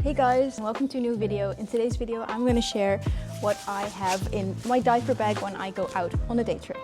Hey guys, and welcome to a new video. In today's video, I'm going to share what I have in my diaper bag when I go out on a day trip.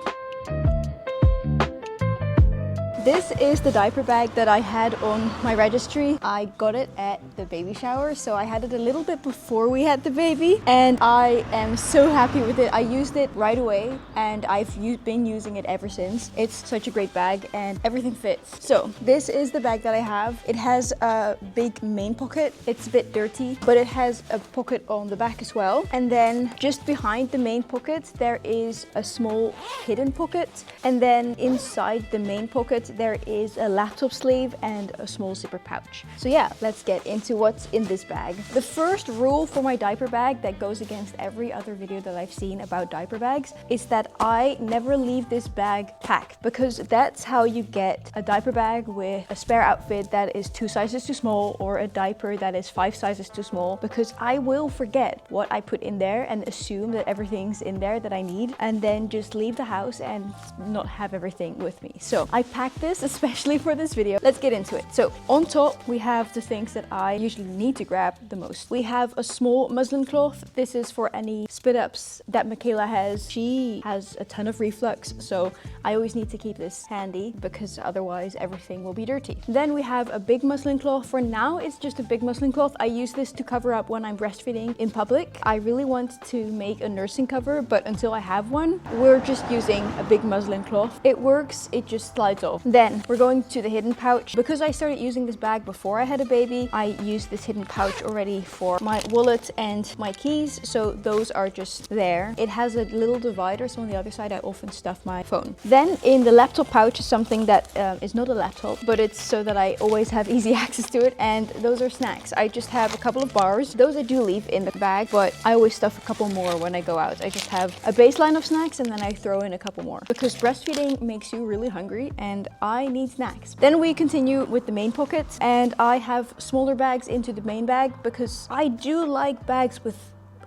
This is the diaper bag that I had on my registry. I got it at the baby shower, so I had it a little bit before we had the baby, and I am so happy with it. I used it right away, and I've been using it ever since. It's such a great bag, and everything fits. So this is the bag that I have. It has a big main pocket. It's a bit dirty, but it has a pocket on the back as well. And then just behind the main pocket, there is a small hidden pocket. And then inside the main pocket, there is a laptop sleeve and a small zipper pouch. So yeah, let's get into what's in this bag. The first rule for my diaper bag that goes against every other video that I've seen about diaper bags is that I never leave this bag packed, because that's how you get a diaper bag with a spare outfit that is 2 sizes too small or a diaper that is 5 sizes too small, because I will forget what I put in there and assume that everything's in there that I need, and then just leave the house and not have everything with me. So I packed this especially for this video. Let's get into it. So on top we have the things that I usually need to grab the most. We have a small muslin cloth. This is for any spit ups that Michaela has. She has a ton of reflux, so I always need to keep this handy because otherwise everything will be dirty. Then we have a big muslin cloth. For now it's just a big muslin cloth. I use this to cover up when I'm breastfeeding in public. I really want to make a nursing cover, but until I have one, we're just using a big muslin cloth. It works, it just slides off. Then we're going to the hidden pouch. Because I started using this bag before I had a baby, I used this hidden pouch already for my wallet and my keys, so those are just there. It has a little divider, so on the other side I often stuff my phone. Then in the laptop pouch is something that is not a laptop, but it's so that I always have easy access to it, and those are snacks. I just have a couple of bars. Those I do leave in the bag, but I always stuff a couple more when I go out. I just have a baseline of snacks and then I throw in a couple more, because breastfeeding makes you really hungry and I need snacks. Then we continue with the main pocket, and I have smaller bags into the main bag because I do like bags with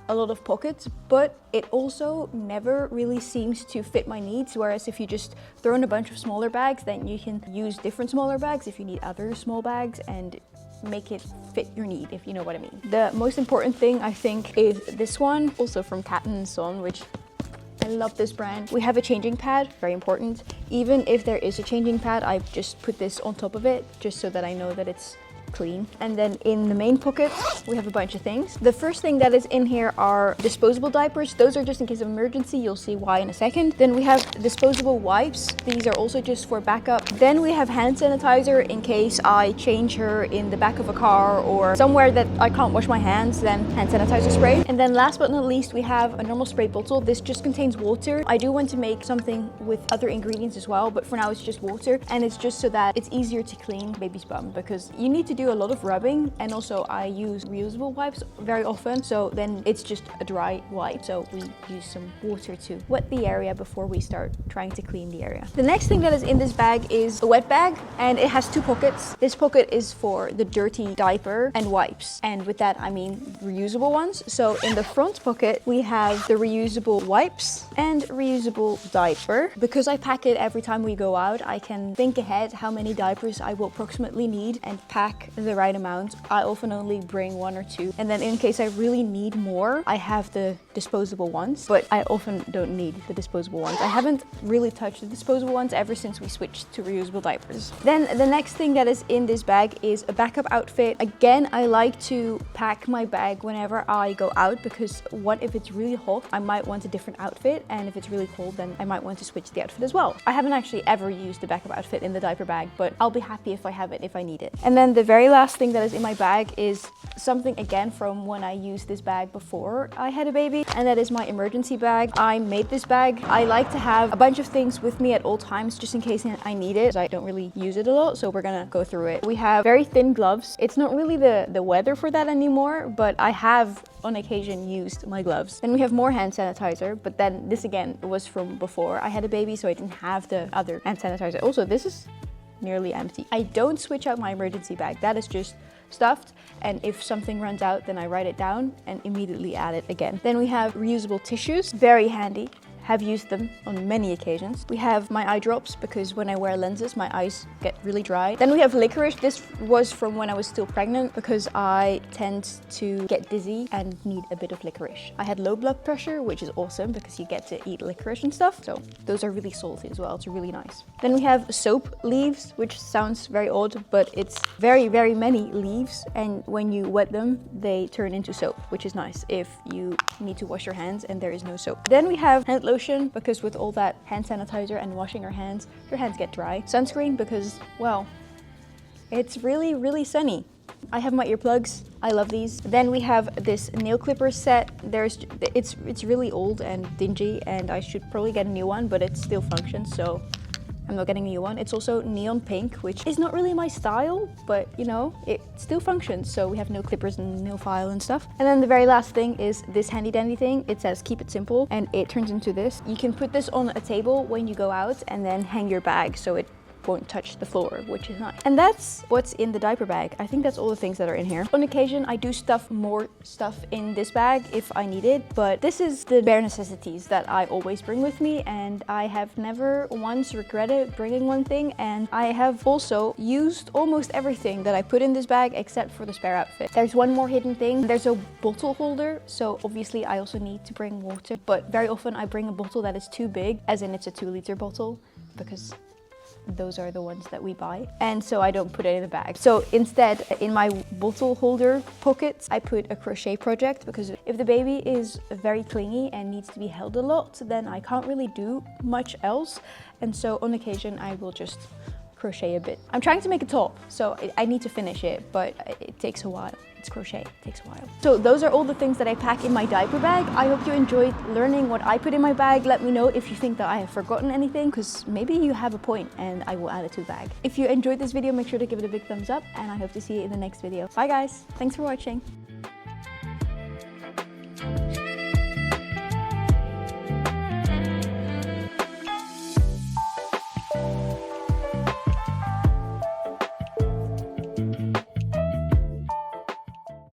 a lot of pockets, but it also never really seems to fit my needs. Whereas if you just throw in a bunch of smaller bags, then you can use different smaller bags if you need other small bags and make it fit your need, if you know what I mean. The most important thing I think is this one, also from Cat & Son, which I love this brand. We have a changing pad, very important. Even if there is a changing pad, I just put this on top of it just so that I know that it's clean. And then in the main pocket we have a bunch of things. The first thing that is in here are disposable diapers. Those are just in case of emergency. You'll see why in a second. Then we have disposable wipes. These are also just for backup. Then we have hand sanitizer in case I change her in the back of a car or somewhere that I can't wash my hands, then hand sanitizer spray. And then last but not least, we have a normal spray bottle. This just contains water. I do want to make something with other ingredients as well, but for now it's just water, and it's just so that it's easier to clean baby's bum, because you need to do a lot of rubbing, and also I use reusable wipes very often, so then it's just a dry wipe. So we use some water to wet the area before we start trying to clean the area. The next thing that is in this bag is a wet bag, and it has 2 pockets. This pocket is for the dirty diaper and wipes, and with that I mean reusable ones. So in the front pocket we have the reusable wipes and reusable diaper. Because I pack it every time we go out, I can think ahead how many diapers I will approximately need and pack the right amount. I often only bring 1 or 2, and then in case I really need more, I have the disposable ones, but I often don't need the disposable ones. I haven't really touched the disposable ones ever since we switched to reusable diapers. Then the next thing that is in this bag is a backup outfit. Again, I like to pack my bag whenever I go out, because what if it's really hot? I might want a different outfit, and if it's really cold, then I might want to switch the outfit as well. I haven't actually ever used the backup outfit in the diaper bag, but I'll be happy if I have it if I need it. And then the very last thing that is in my bag is something again from when I used this bag before I had a baby, and that is my emergency bag. I made this bag. I like to have a bunch of things with me at all times just in case I need it. I don't really use it a lot, so we're gonna go through it. We have very thin gloves. It's not really the weather for that anymore, but I have on occasion used my gloves. Then we have more hand sanitizer, but then this again was from before I had a baby, so I didn't have the other hand sanitizer. Also, this is nearly empty. I don't switch out my emergency bag. That is just stuffed, and if something runs out, then I write it down and immediately add it again. Then we have reusable tissues, very handy. have used them on many occasions. We have my eye drops because when I wear lenses, my eyes get really dry. Then we have licorice. This was from when I was still pregnant because I tend to get dizzy and need a bit of licorice. I had low blood pressure, which is awesome because you get to eat licorice and stuff. So those are really salty as well. It's really nice. Then we have soap leaves, which sounds very odd, but it's very, very many leaves. And when you wet them, they turn into soap, which is nice if you need to wash your hands and there is no soap. Then we have hand lotion because with all that hand sanitizer and washing your hands get dry. Sunscreen because, well, it's really, really sunny. I have my earplugs. I love these. Then we have this nail clipper set. It's really old and dingy and I should probably get a new one, but it still functions, so I'm not getting a new one. It's also neon pink, which is not really my style, but you know, it still functions. So we have nail clippers and nail file and stuff. And then the very last thing is this handy dandy thing. It says keep it simple and it turns into this. You can put this on a table when you go out and then hang your bag so it won't touch the floor, which is nice. And that's what's in the diaper bag. I think that's all the things that are in here. On occasion, I do stuff more stuff in this bag if I need it, but this is the bare necessities that I always bring with me, and I have never once regretted bringing one thing, and I have also used almost everything that I put in this bag except for the spare outfit. There's one more hidden thing. There's a bottle holder, so obviously I also need to bring water, but very often I bring a bottle that is too big, as in it's a 2-liter bottle, because those are the ones that we buy, and so I don't put it in the bag. So instead, in my bottle holder pockets, I put a crochet project, because if the baby is very clingy and needs to be held a lot, then I can't really do much else, and so on occasion I will just crochet a bit. I'm trying to make a top, so I need to finish it, but it takes a while. It's crochet, it takes a while. So those are all the things that I pack in my diaper bag. I hope you enjoyed learning what I put in my bag. Let me know if you think that I have forgotten anything, because maybe you have a point and I will add it to the bag. If you enjoyed this video, make sure to give it a big thumbs up, and I hope to see you in the next video. Bye guys, thanks for watching.